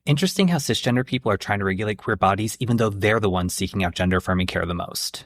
Interesting how cisgender people are trying to regulate queer bodies even though they're the ones seeking out gender-affirming care the most.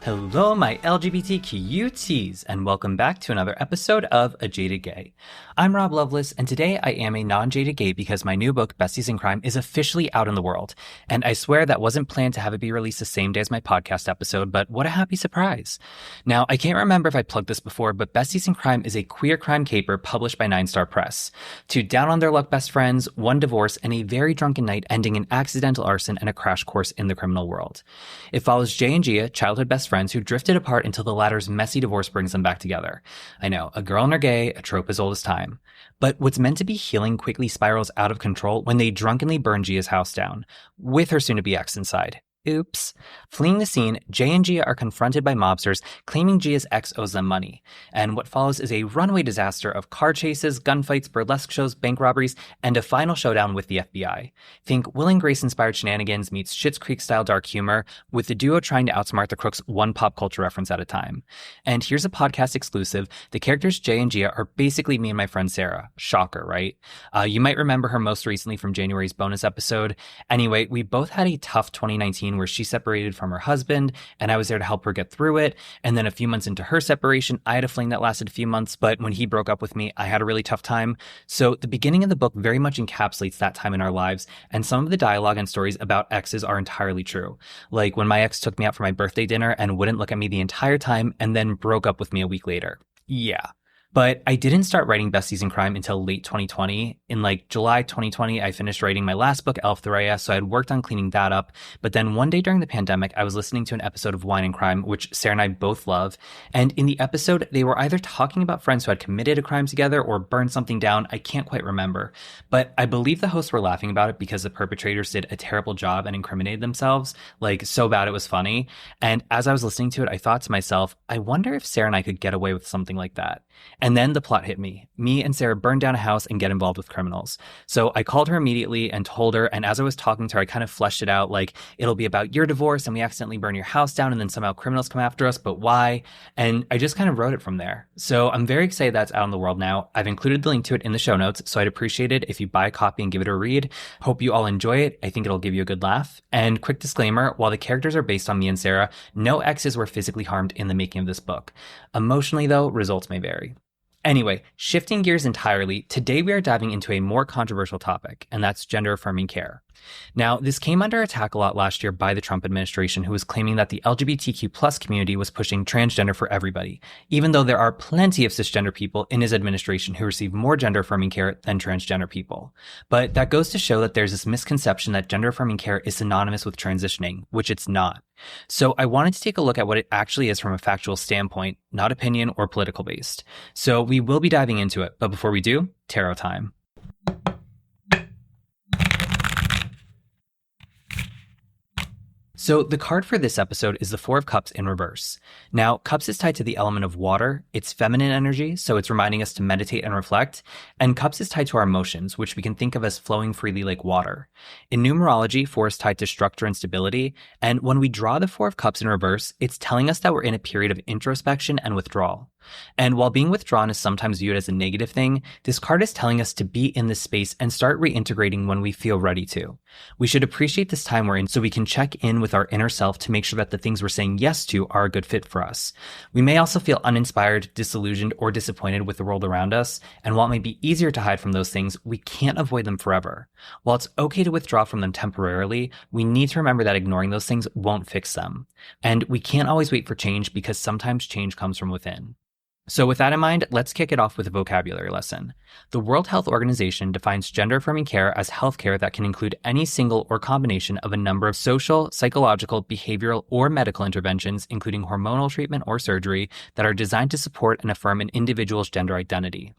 Hello, my LGBTQTs, and welcome back to another episode of A Jaded Gay. I'm Rob Lovelace, and today I am a non-jaded gay because my new book, Besties in Crime, is officially out in the world. And I swear that wasn't planned to have it be released the same day as my podcast episode, but what a happy surprise. Now, I can't remember if I plugged this before, but Besties in Crime is a queer crime caper published by 9 Star Press. Two down-on-their-luck best friends, one divorce, and a very drunken night ending in accidental arson and a crash course in the criminal world. It follows Jay and Gia, childhood best friends who drifted apart until the latter's messy divorce brings them back together. I know, a girl and her gay, a trope as old as time. But what's meant to be healing quickly spirals out of control when they drunkenly burn Gia's house down, with her soon-to-be ex inside. Oops. Fleeing the scene, Jay and Gia are confronted by mobsters claiming Gia's ex owes them money. And what follows is a runaway disaster of car chases, gunfights, burlesque shows, bank robberies, and a final showdown with the FBI. Think Will and Grace-inspired shenanigans meets Schitt's Creek-style dark humor, with the duo trying to outsmart the crooks one pop culture reference at a time. And here's a podcast exclusive. The characters Jay and Gia are basically me and my friend Sarah. Shocker, right? You might remember her most recently from January's bonus episode. Anyway, we both had a tough 2019 where she separated from her husband, and I was there to help her get through it. And then a few months into her separation, I had a fling that lasted a few months, but when he broke up with me, I had a really tough time. So the beginning of the book very much encapsulates that time in our lives, and some of the dialogue and stories about exes are entirely true. Like when my ex took me out for my birthday dinner and wouldn't look at me the entire time, and then broke up with me a week later. Yeah. But I didn't start writing Besties in Crime until late 2020. In July 2020, I finished writing my last book, Elf Thoraya, so I had worked on cleaning that up. But then one day during the pandemic, I was listening to an episode of Wine and Crime, which Sarah and I both love. And in the episode, they were either talking about friends who had committed a crime together or burned something down. I can't quite remember. But I believe the hosts were laughing about it because the perpetrators did a terrible job and incriminated themselves. So bad it was funny. And as I was listening to it, I thought to myself, I wonder if Sarah and I could get away with something like that. And then the plot hit me. Me and Sarah burned down a house and get involved with criminals. So I called her immediately and told her, and as I was talking to her, I kind of fleshed it out it'll be about your divorce and we accidentally burn your house down and then somehow criminals come after us, but why? And I just kind of wrote it from there. So I'm very excited that's out in the world now. I've included the link to it in the show notes, so I'd appreciate it if you buy a copy and give it a read. Hope you all enjoy it. I think it'll give you a good laugh. And quick disclaimer, while the characters are based on me and Sarah, no exes were physically harmed in the making of this book. Emotionally, though, results may vary. Anyway, shifting gears entirely, today we are diving into a more controversial topic, and that's gender-affirming care. Now, this came under attack a lot last year by the Trump administration, who was claiming that the LGBTQ+ community was pushing transgender for everybody, even though there are plenty of cisgender people in his administration who receive more gender-affirming care than transgender people. But that goes to show that there's this misconception that gender-affirming care is synonymous with transitioning, which it's not. So I wanted to take a look at what it actually is from a factual standpoint, not opinion or political based. So we will be diving into it, but before we do, tarot time. So the card for this episode is the Four of Cups in reverse. Now, Cups is tied to the element of water. It's feminine energy, so it's reminding us to meditate and reflect. And Cups is tied to our emotions, which we can think of as flowing freely like water. In numerology, 4 is tied to structure and stability. And when we draw the Four of Cups in reverse, it's telling us that we're in a period of introspection and withdrawal. And while being withdrawn is sometimes viewed as a negative thing, this card is telling us to be in this space and start reintegrating when we feel ready to. We should appreciate this time we're in so we can check in with our inner self to make sure that the things we're saying yes to are a good fit for us. We may also feel uninspired, disillusioned, or disappointed with the world around us, and while it may be easier to hide from those things, we can't avoid them forever. While it's okay to withdraw from them temporarily, we need to remember that ignoring those things won't fix them. And we can't always wait for change because sometimes change comes from within. So with that in mind, let's kick it off with a vocabulary lesson. The World Health Organization defines gender-affirming care as healthcare that can include any single or combination of a number of social, psychological, behavioral, or medical interventions, including hormonal treatment or surgery, that are designed to support and affirm an individual's gender identity.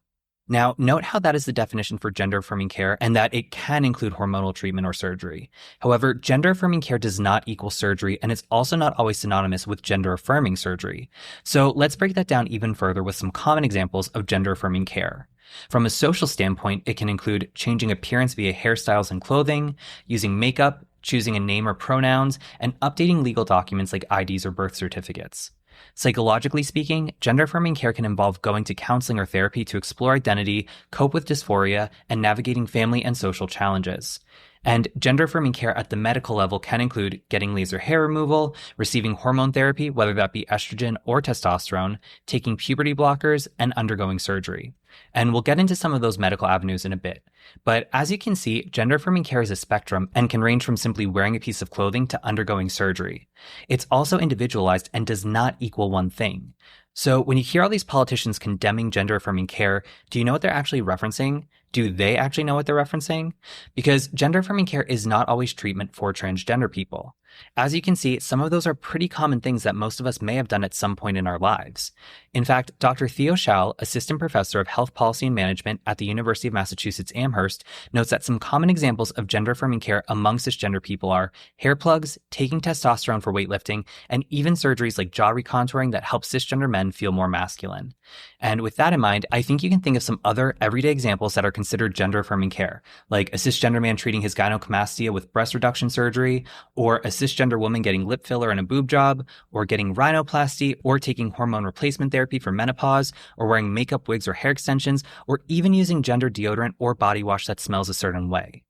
Now, note how that is the definition for gender-affirming care and that it can include hormonal treatment or surgery. However, gender-affirming care does not equal surgery, and it's also not always synonymous with gender-affirming surgery. So let's break that down even further with some common examples of gender-affirming care. From a social standpoint, it can include changing appearance via hairstyles and clothing, using makeup, choosing a name or pronouns, and updating legal documents like IDs or birth certificates. Psychologically speaking, gender-affirming care can involve going to counseling or therapy to explore identity, cope with dysphoria, and navigating family and social challenges. And gender-affirming care at the medical level can include getting laser hair removal, receiving hormone therapy, whether that be estrogen or testosterone, taking puberty blockers, and undergoing surgery. And we'll get into some of those medical avenues in a bit. But as you can see, gender-affirming care is a spectrum and can range from simply wearing a piece of clothing to undergoing surgery. It's also individualized and does not equal one thing. So when you hear all these politicians condemning gender-affirming care, do you know what they're actually referencing? Do they actually know what they're referencing? Because gender-affirming care is not always treatment for transgender people. As you can see, some of those are pretty common things that most of us may have done at some point in our lives. In fact, Dr. Theo Schall, Assistant Professor of Health Policy and Management at the University of Massachusetts Amherst, notes that some common examples of gender-affirming care among cisgender people are hair plugs, taking testosterone for weightlifting, and even surgeries like jaw recontouring that help cisgender men feel more masculine. And with that in mind, I think you can think of some other everyday examples that are considered gender-affirming care, like a cisgender man treating his gynecomastia with breast reduction surgery, or a cisgender woman getting lip filler and a boob job, or getting rhinoplasty, or taking hormone replacement therapy for menopause, or wearing makeup, wigs, or hair extensions, or even using gender deodorant or body wash that smells a certain way.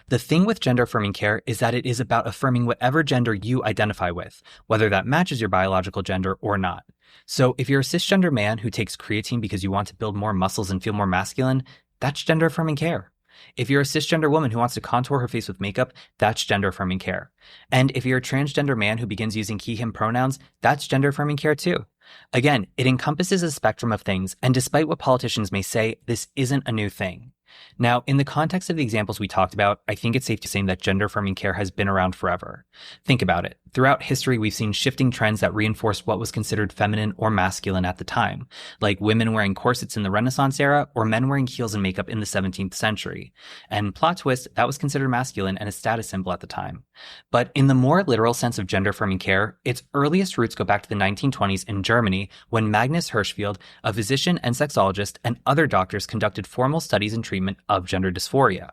The thing with gender-affirming care is that it is about affirming whatever gender you identify with, whether that matches your biological gender or not. So if you're a cisgender man who takes creatine because you want to build more muscles and feel more masculine, that's gender-affirming care. If you're a cisgender woman who wants to contour her face with makeup, that's gender-affirming care. And if you're a transgender man who begins using he/him pronouns, that's gender-affirming care too. Again, it encompasses a spectrum of things, and despite what politicians may say, this isn't a new thing. Now, in the context of the examples we talked about, I think it's safe to say that gender-affirming care has been around forever. Think about it. Throughout history, we've seen shifting trends that reinforce what was considered feminine or masculine at the time, like women wearing corsets in the Renaissance era or men wearing heels and makeup in the 17th century. And plot twist, that was considered masculine and a status symbol at the time. But in the more literal sense of gender-affirming care, its earliest roots go back to the 1920s in Germany, when Magnus Hirschfeld, a physician and sexologist, and other doctors conducted formal studies and treatment of gender dysphoria.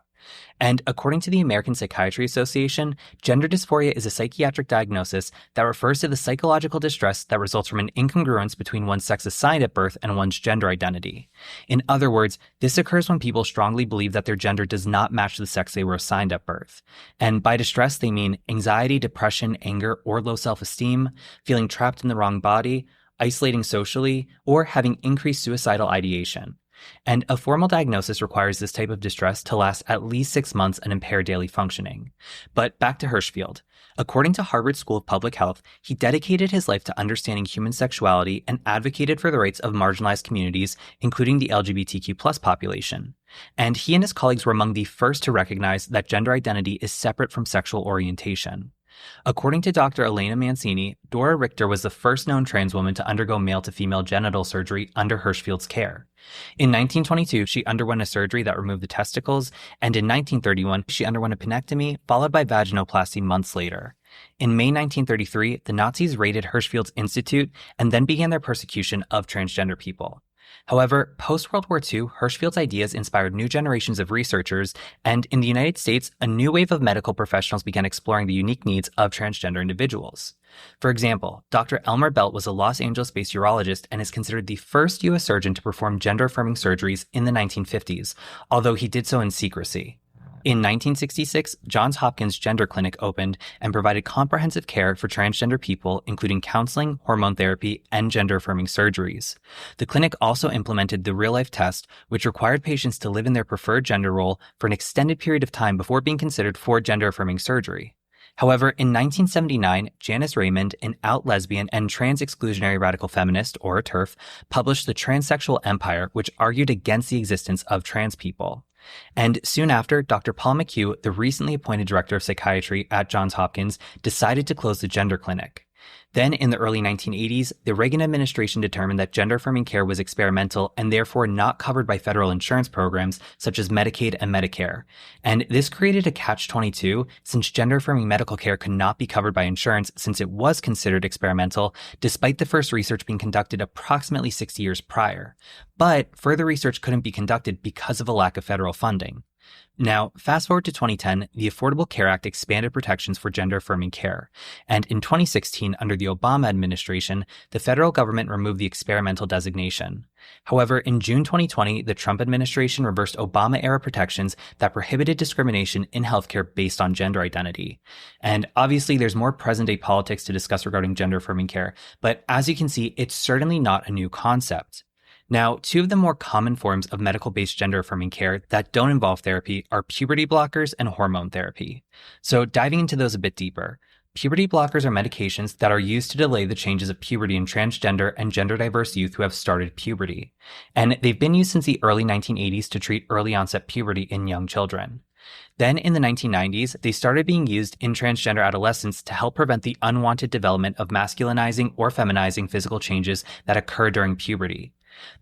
And according to the American Psychiatry Association, gender dysphoria is a psychiatric diagnosis that refers to the psychological distress that results from an incongruence between one's sex assigned at birth and one's gender identity. In other words, this occurs when people strongly believe that their gender does not match the sex they were assigned at birth. And by distress, they mean anxiety, depression, anger, or low self-esteem, feeling trapped in the wrong body, isolating socially, or having increased suicidal ideation. And a formal diagnosis requires this type of distress to last at least 6 months and impair daily functioning. But back to Hirschfeld. According to Harvard School of Public Health, he dedicated his life to understanding human sexuality and advocated for the rights of marginalized communities, including the LGBTQ+ population. And he and his colleagues were among the first to recognize that gender identity is separate from sexual orientation. According to Dr. Elena Mancini, Dora Richter was the first known trans woman to undergo male-to-female genital surgery under Hirschfeld's care. In 1922, she underwent a surgery that removed the testicles, and in 1931, she underwent a penectomy, followed by vaginoplasty months later. In May 1933, the Nazis raided Hirschfeld's institute and then began their persecution of transgender people. However, post-World War II, Hirschfeld's ideas inspired new generations of researchers, and in the United States, a new wave of medical professionals began exploring the unique needs of transgender individuals. For example, Dr. Elmer Belt was a Los Angeles-based urologist and is considered the first U.S. surgeon to perform gender-affirming surgeries in the 1950s, although he did so in secrecy. In 1966, Johns Hopkins Gender Clinic opened and provided comprehensive care for transgender people, including counseling, hormone therapy, and gender-affirming surgeries. The clinic also implemented the real-life test, which required patients to live in their preferred gender role for an extended period of time before being considered for gender-affirming surgery. However, in 1979, Janice Raymond, an out lesbian and trans-exclusionary radical feminist, or a TERF, published The Transsexual Empire, which argued against the existence of trans people. And soon after, Dr. Paul McHugh, the recently appointed director of psychiatry at Johns Hopkins, decided to close the gender clinic. Then in the early 1980s, the Reagan administration determined that gender-affirming care was experimental and therefore not covered by federal insurance programs such as Medicaid and Medicare. And this created a catch-22 since gender-affirming medical care could not be covered by insurance since it was considered experimental, despite the first research being conducted approximately 60 years prior. But further research couldn't be conducted because of a lack of federal funding. Now, fast forward to 2010, the Affordable Care Act expanded protections for gender-affirming care. And in 2016, under the Obama administration, the federal government removed the experimental designation. However, in June 2020, the Trump administration reversed Obama-era protections that prohibited discrimination in healthcare based on gender identity. And obviously, there's more present-day politics to discuss regarding gender-affirming care, but as you can see, it's certainly not a new concept. Now, two of the more common forms of medical-based gender-affirming care that don't involve therapy are puberty blockers and hormone therapy. So diving into those a bit deeper, puberty blockers are medications that are used to delay the changes of puberty in transgender and gender-diverse youth who have started puberty. And they've been used since the early 1980s to treat early-onset puberty in young children. Then in the 1990s, they started being used in transgender adolescents to help prevent the unwanted development of masculinizing or feminizing physical changes that occur during puberty.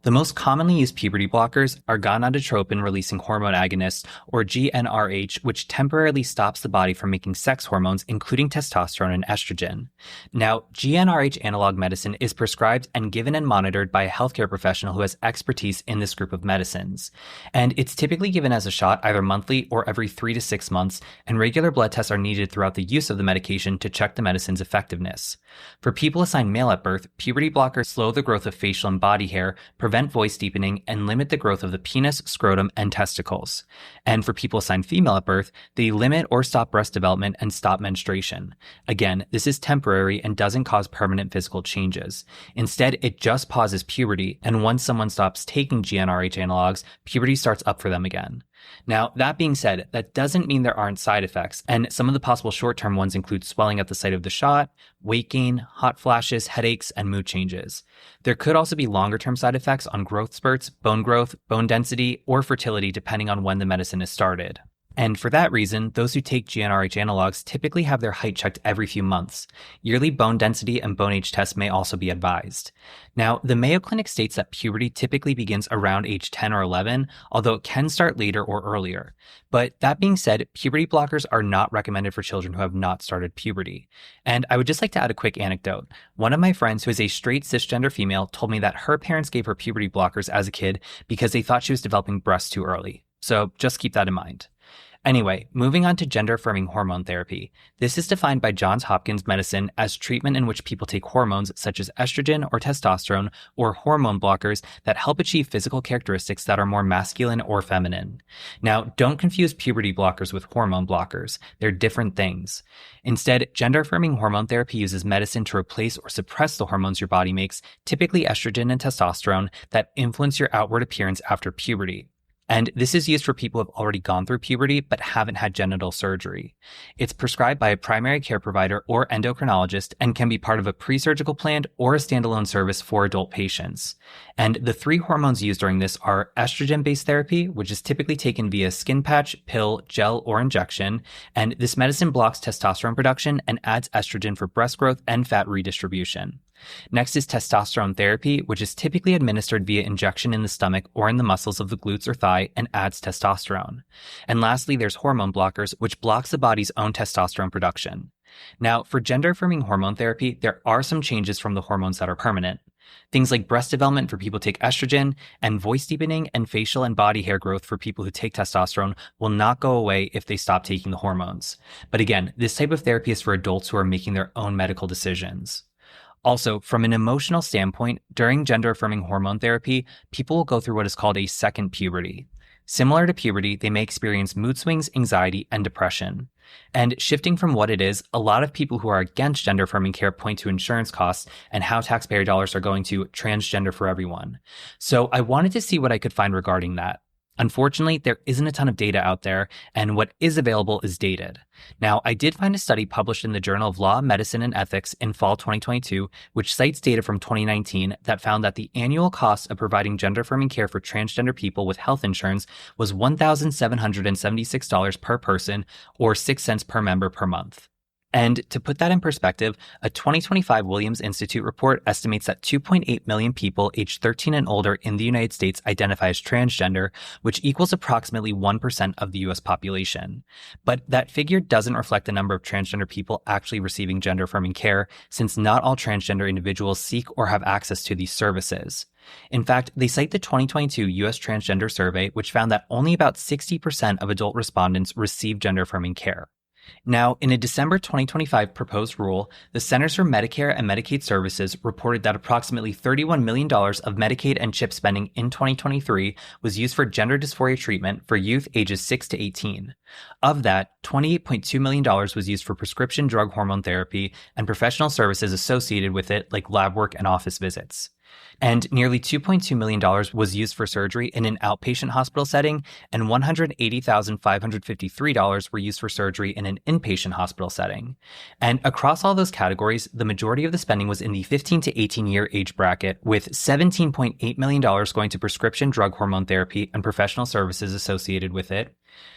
The most commonly used puberty blockers are gonadotropin-releasing hormone agonists, or GnRH, which temporarily stops the body from making sex hormones, including testosterone and estrogen. Now, GnRH analog medicine is prescribed and given and monitored by a healthcare professional who has expertise in this group of medicines. And it's typically given as a shot either monthly or every 3 to 6 months, and regular blood tests are needed throughout the use of the medication to check the medicine's effectiveness. For people assigned male at birth, puberty blockers slow the growth of facial and body hair, prevent voice deepening, and limit the growth of the penis, scrotum, and testicles. And for people assigned female at birth, they limit or stop breast development and stop menstruation. Again, this is temporary and doesn't cause permanent physical changes. Instead, it just pauses puberty, and once someone stops taking GnRH analogs, puberty starts up for them again. Now, that being said, that doesn't mean there aren't side effects, and some of the possible short-term ones include swelling at the site of the shot, weight gain, hot flashes, headaches, and mood changes. There could also be longer-term side effects on growth spurts, bone growth, bone density, or fertility depending on when the medicine is started. And for that reason, those who take GnRH analogs typically have their height checked every few months. Yearly bone density and bone age tests may also be advised. Now, the Mayo Clinic states that puberty typically begins around age 10 or 11, although it can start later or earlier. But that being said, puberty blockers are not recommended for children who have not started puberty. And I would just like to add a quick anecdote. One of my friends who is a straight cisgender female told me that her parents gave her puberty blockers as a kid because they thought she was developing breasts too early. So just keep that in mind. Anyway, moving on to gender-affirming hormone therapy. This is defined by Johns Hopkins Medicine as treatment in which people take hormones such as estrogen or testosterone or hormone blockers that help achieve physical characteristics that are more masculine or feminine. Now, don't confuse puberty blockers with hormone blockers. They're different things. Instead, gender-affirming hormone therapy uses medicine to replace or suppress the hormones your body makes, typically estrogen and testosterone, that influence your outward appearance after puberty. And this is used for people who have already gone through puberty but haven't had genital surgery. It's prescribed by a primary care provider or endocrinologist and can be part of a pre-surgical plan or a standalone service for adult patients. And the 3 hormones used during this are estrogen-based therapy, which is typically taken via skin patch, pill, gel, or injection. And this medicine blocks testosterone production and adds estrogen for breast growth and fat redistribution. Next is testosterone therapy, which is typically administered via injection in the stomach or in the muscles of the glutes or thigh and adds testosterone. And lastly, there's hormone blockers, which blocks the body's own testosterone production. Now, for gender-affirming hormone therapy, there are some changes from the hormones that are permanent. Things like breast development for people who take estrogen, and voice deepening and facial and body hair growth for people who take testosterone will not go away if they stop taking the hormones. But again, this type of therapy is for adults who are making their own medical decisions. Also, from an emotional standpoint, during gender-affirming hormone therapy, people will go through what is called a second puberty. Similar to puberty, they may experience mood swings, anxiety, and depression. And shifting from what it is, a lot of people who are against gender-affirming care point to insurance costs and how taxpayer dollars are going to transgender for everyone. So I wanted to see what I could find regarding that. Unfortunately, there isn't a ton of data out there, and what is available is dated. Now, I did find a study published in the Journal of Law, Medicine, and Ethics in fall 2022, which cites data from 2019 that found that the annual cost of providing gender-affirming care for transgender people with health insurance was $1,776 per person, or 6 cents per member per month. And to put that in perspective, a 2025 Williams Institute report estimates that 2.8 million people aged 13 and older in the United States identify as transgender, which equals approximately 1% of the US population. But that figure doesn't reflect the number of transgender people actually receiving gender-affirming care, since not all transgender individuals seek or have access to these services. In fact, they cite the 2022 US Transgender Survey, which found that only about 60% of adult respondents receive gender-affirming care. Now, in a December 2025 proposed rule, the Centers for Medicare and Medicaid Services reported that approximately $31 million of Medicaid and CHIP spending in 2023 was used for gender dysphoria treatment for youth ages 6 to 18. Of that, $28.2 million was used for prescription drug hormone therapy and professional services associated with it, like lab work and office visits. And nearly $2.2 million was used for surgery in an outpatient hospital setting, and $180,553 were used for surgery in an inpatient hospital setting. And across all those categories, the majority of the spending was in the 15 to 18-year age bracket, with $17.8 million going to prescription drug hormone therapy and professional services associated with it,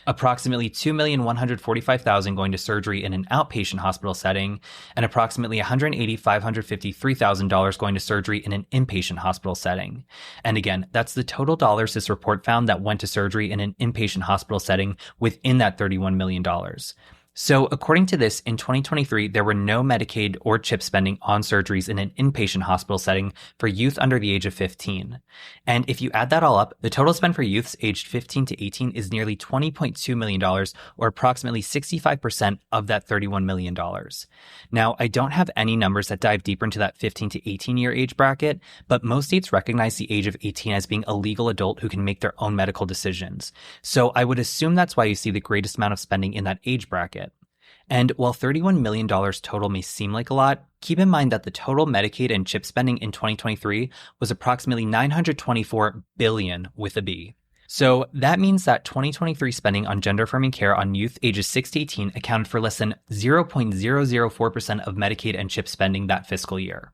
approximately $2,145,000 going to surgery in an outpatient hospital setting, and approximately $185,553,000 going to surgery in an inpatient hospital setting. And again, that's the total dollars this report found that went to surgery in an inpatient hospital setting within that $31 million. So according to this, in 2023, there were no Medicaid or CHIP spending on surgeries in an inpatient hospital setting for youth under the age of 15. And if you add that all up, the total spend for youths aged 15 to 18 is nearly $20.2 million, or approximately 65% of that $31 million. Now, I don't have any numbers that dive deeper into that 15 to 18 year age bracket, but most states recognize the age of 18 as being a legal adult who can make their own medical decisions. So I would assume that's why you see the greatest amount of spending in that age bracket. And while $31 million total may seem like a lot, keep in mind that the total Medicaid and CHIP spending in 2023 was approximately $924 billion with a B. So that means that 2023 spending on gender-affirming care on youth ages 6 to 18 accounted for less than 0.004% of Medicaid and CHIP spending that fiscal year.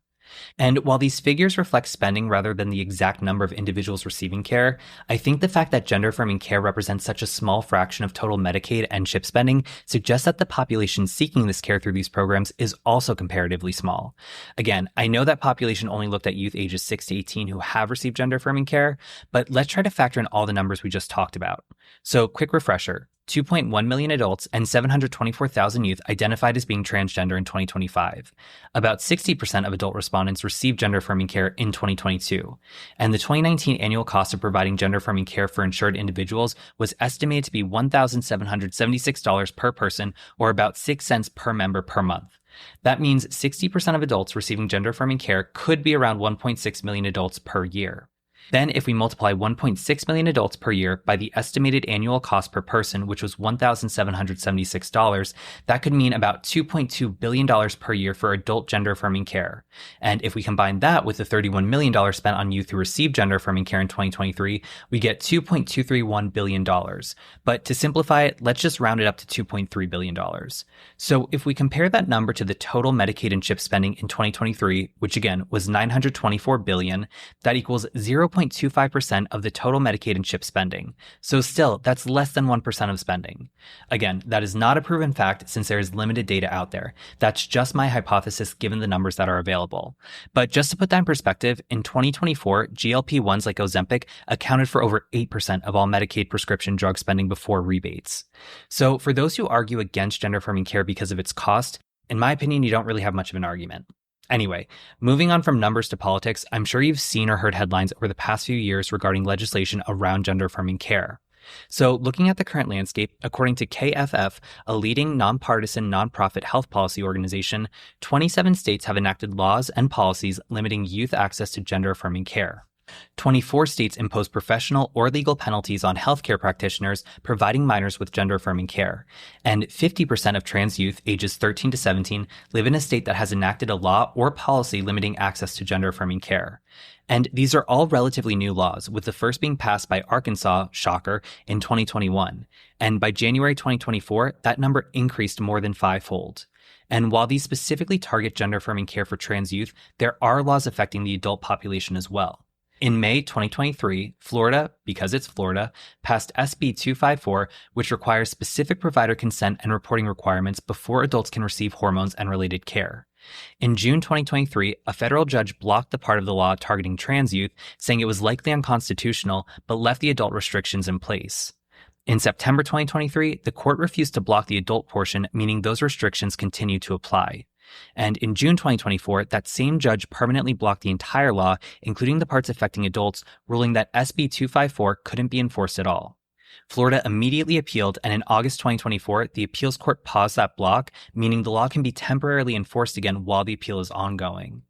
And while these figures reflect spending rather than the exact number of individuals receiving care, I think the fact that gender-affirming care represents such a small fraction of total Medicaid and CHIP spending suggests that the population seeking this care through these programs is also comparatively small. Again, I know that population only looked at youth ages 6 to 18 who have received gender-affirming care, but let's try to factor in all the numbers we just talked about. So, quick refresher. 2.1 million adults and 724,000 youth identified as being transgender in 2025. About 60% of adult respondents received gender-affirming care in 2022. And the 2019 annual cost of providing gender-affirming care for insured individuals was estimated to be $1,776 per person, or about 6 cents per member per month. That means 60% of adults receiving gender-affirming care could be around 1.6 million adults per year. Then, if we multiply 1.6 million adults per year by the estimated annual cost per person, which was $1,776, that could mean about $2.2 billion per year for adult gender-affirming care. And if we combine that with the $31 million spent on youth who received gender-affirming care in 2023, we get $2.231 billion. But to simplify it, let's just round it up to $2.3 billion. So if we compare that number to the total Medicaid and CHIP spending in 2023, which again was $924 billion, that equals 0.25% of the total Medicaid and CHIP spending. So still, that's less than 1% of spending. Again, that is not a proven fact since there is limited data out there. That's just my hypothesis given the numbers that are available. But just to put that in perspective, in 2024, GLP-1s like Ozempic accounted for over 8% of all Medicaid prescription drug spending before rebates. So for those who argue against gender-affirming care because of its cost, in my opinion, you don't really have much of an argument. Anyway, moving on from numbers to politics, I'm sure you've seen or heard headlines over the past few years regarding legislation around gender-affirming care. So looking at the current landscape, according to KFF, a leading nonpartisan nonprofit health policy organization, 27 states have enacted laws and policies limiting youth access to gender-affirming care. 24 states impose professional or legal penalties on healthcare practitioners providing minors with gender-affirming care. And 50% of trans youth ages 13 to 17 live in a state that has enacted a law or policy limiting access to gender-affirming care. And these are all relatively new laws, with the first being passed by Arkansas, shocker, in 2021. And by January 2024, that number increased more than fivefold. And while these specifically target gender-affirming care for trans youth, there are laws affecting the adult population as well. In May 2023, Florida, because it's Florida, passed SB 254, which requires specific provider consent and reporting requirements before adults can receive hormones and related care. In June 2023, a federal judge blocked the part of the law targeting trans youth, saying it was likely unconstitutional, but left the adult restrictions in place. In September 2023, the court refused to block the adult portion, meaning those restrictions continue to apply. And in June 2024, that same judge permanently blocked the entire law, including the parts affecting adults, ruling that SB 254 couldn't be enforced at all. Florida immediately appealed, and in August 2024, the appeals court paused that block, meaning the law can be temporarily enforced again while the appeal is ongoing.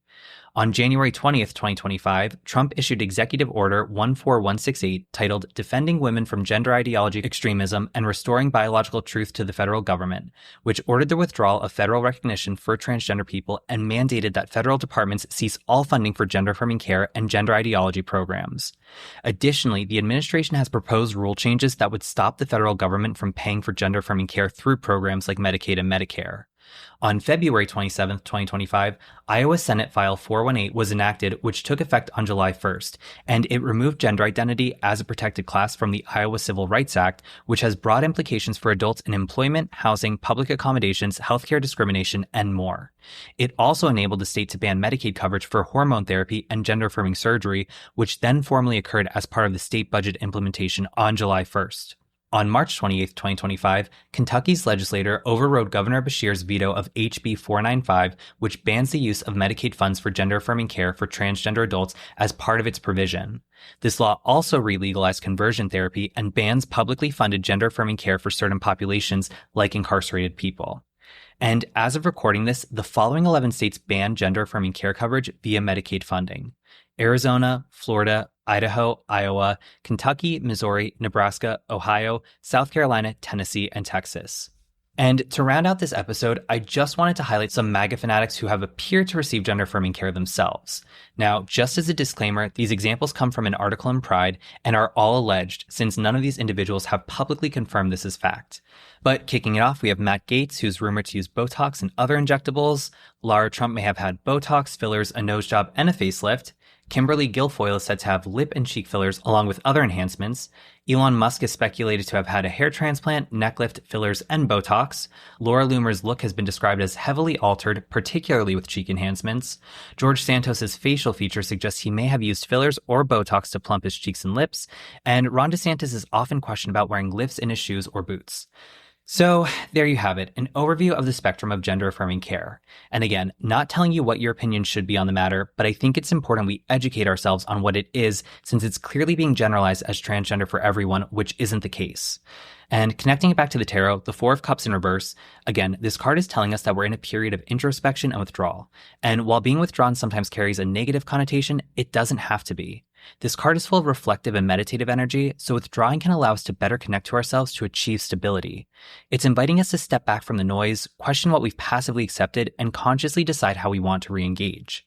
On January 20th, 2025, Trump issued Executive Order 14168 titled Defending Women from Gender Ideology Extremism and Restoring Biological Truth to the Federal Government, which ordered the withdrawal of federal recognition for transgender people and mandated that federal departments cease all funding for gender-affirming care and gender ideology programs. Additionally, the administration has proposed rule changes that would stop the federal government from paying for gender-affirming care through programs like Medicaid and Medicare. On February 27, 2025, Iowa Senate File 418 was enacted, which took effect on July 1st, and it removed gender identity as a protected class from the Iowa Civil Rights Act, which has broad implications for adults in employment, housing, public accommodations, healthcare discrimination, and more. It also enabled the state to ban Medicaid coverage for hormone therapy and gender-affirming surgery, which then formally occurred as part of the state budget implementation on July 1st. On March 28, 2025, Kentucky's legislature overrode Governor Beshear's veto of HB 495, which bans the use of Medicaid funds for gender-affirming care for transgender adults as part of its provision. This law also re-legalized conversion therapy and bans publicly funded gender-affirming care for certain populations, like incarcerated people. And as of recording this, the following 11 states ban gender-affirming care coverage via Medicaid funding: Arizona, Florida, Idaho, Iowa, Kentucky, Missouri, Nebraska, Ohio, South Carolina, Tennessee, and Texas. And to round out this episode, I just wanted to highlight some MAGA fanatics who have appeared to receive gender-affirming care themselves. Now, just as a disclaimer, these examples come from an article in Pride and are all alleged, since none of these individuals have publicly confirmed this as fact. But kicking it off, we have Matt Gaetz, who's rumored to use Botox and other injectables. Lara Trump may have had Botox, fillers, a nose job, and a facelift. Kimberly Guilfoyle is said to have lip and cheek fillers along with other enhancements. Elon Musk is speculated to have had a hair transplant, neck lift, fillers, and Botox. Laura Loomer's look has been described as heavily altered, particularly with cheek enhancements. George Santos' facial features suggest he may have used fillers or Botox to plump his cheeks and lips. And Ron DeSantis is often questioned about wearing lifts in his shoes or boots. So there you have it, an overview of the spectrum of gender-affirming care. And again, not telling you what your opinion should be on the matter, but I think it's important we educate ourselves on what it is, since it's clearly being generalized as transgender for everyone, which isn't the case. And connecting it back to the tarot, the Four of Cups in reverse, again, this card is telling us that we're in a period of introspection and withdrawal. And while being withdrawn sometimes carries a negative connotation, it doesn't have to be. This card is full of reflective and meditative energy, so withdrawing can allow us to better connect to ourselves to achieve stability. It's inviting us to step back from the noise, question what we've passively accepted, and consciously decide how we want to re-engage.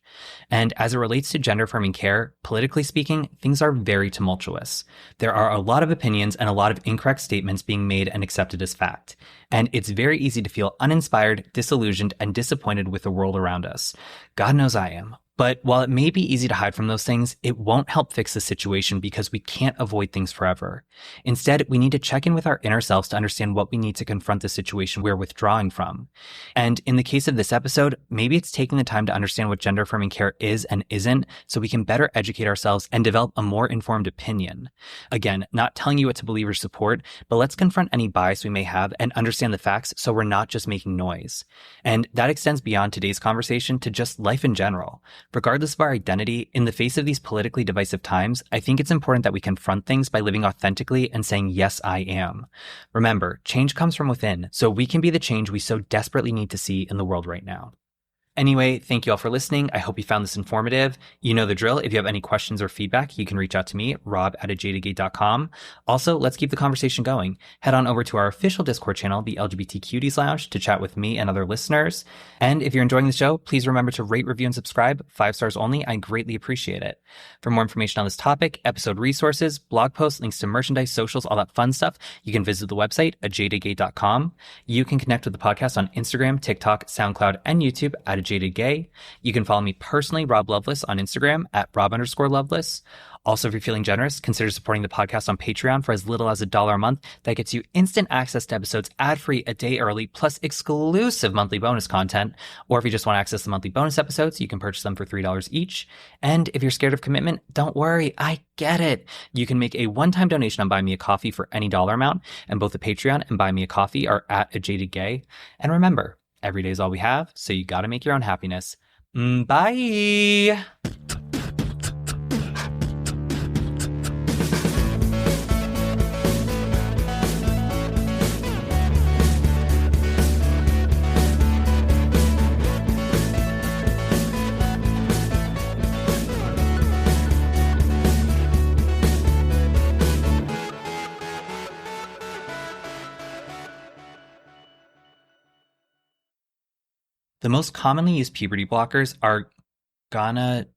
And as it relates to gender-affirming care, politically speaking, things are very tumultuous. There are a lot of opinions and a lot of incorrect statements being made and accepted as fact. And it's very easy to feel uninspired, disillusioned, and disappointed with the world around us. God knows I am. But while it may be easy to hide from those things, it won't help fix the situation because we can't avoid things forever. Instead, we need to check in with our inner selves to understand what we need to confront the situation we're withdrawing from. And in the case of this episode, maybe it's taking the time to understand what gender-affirming care is and isn't, so we can better educate ourselves and develop a more informed opinion. Again, not telling you what to believe or support, but let's confront any bias we may have and understand the facts so we're not just making noise. And that extends beyond today's conversation to just life in general. Regardless of our identity, in the face of these politically divisive times, I think it's important that we confront things by living authentically and saying, yes, I am. Remember, change comes from within, so we can be the change we so desperately need to see in the world right now. Anyway, thank you all for listening. I hope you found this informative. You know the drill. If you have any questions or feedback, you can reach out to me, rob@ajadagate.com. Also, let's keep the conversation going. Head on over to our official Discord channel, the LGBTQs Lounge, to chat with me and other listeners. And if you're enjoying the show, please remember to rate, review, and subscribe. 5 stars only. I greatly appreciate it. For more information on this topic, episode resources, blog posts, links to merchandise, socials, all that fun stuff, you can visit the website, ajadagate.com. You can connect with the podcast on Instagram, TikTok, SoundCloud, and YouTube at @ajadedgay. You can follow me personally, Rob Loveless, on Instagram @Rob_Loveless. Also, if you're feeling generous, consider supporting the podcast on Patreon for as little as $1 a month. That gets you instant access to episodes ad-free a day early, plus exclusive monthly bonus content. Or if you just want to access the monthly bonus episodes, you can purchase them for $3 each. And if you're scared of commitment, don't worry, I get it. You can make a one-time donation on Buy Me a Coffee for any dollar amount, and both the Patreon and Buy Me a Coffee are @ajadedgay. And remember, every day is all we have, so you gotta make your own happiness. Bye! The most commonly used puberty blockers are gonadotropin,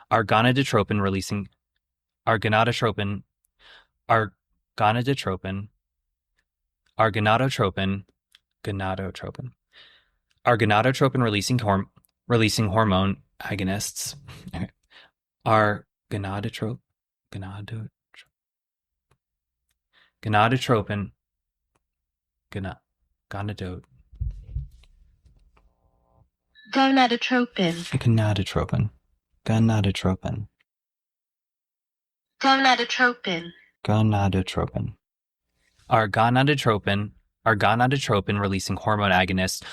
releasing argonadotropin, argonadotropin, argonadotropin, gonadotropin, argonadotropin releasing hormone agonists. Okay. Gonadotropin, gonadotropin. Gonadotropin. Gonadotropin. Gonadotropin. Gonadotropin. Gonadotropin. Are gonadotropin releasing hormone agonists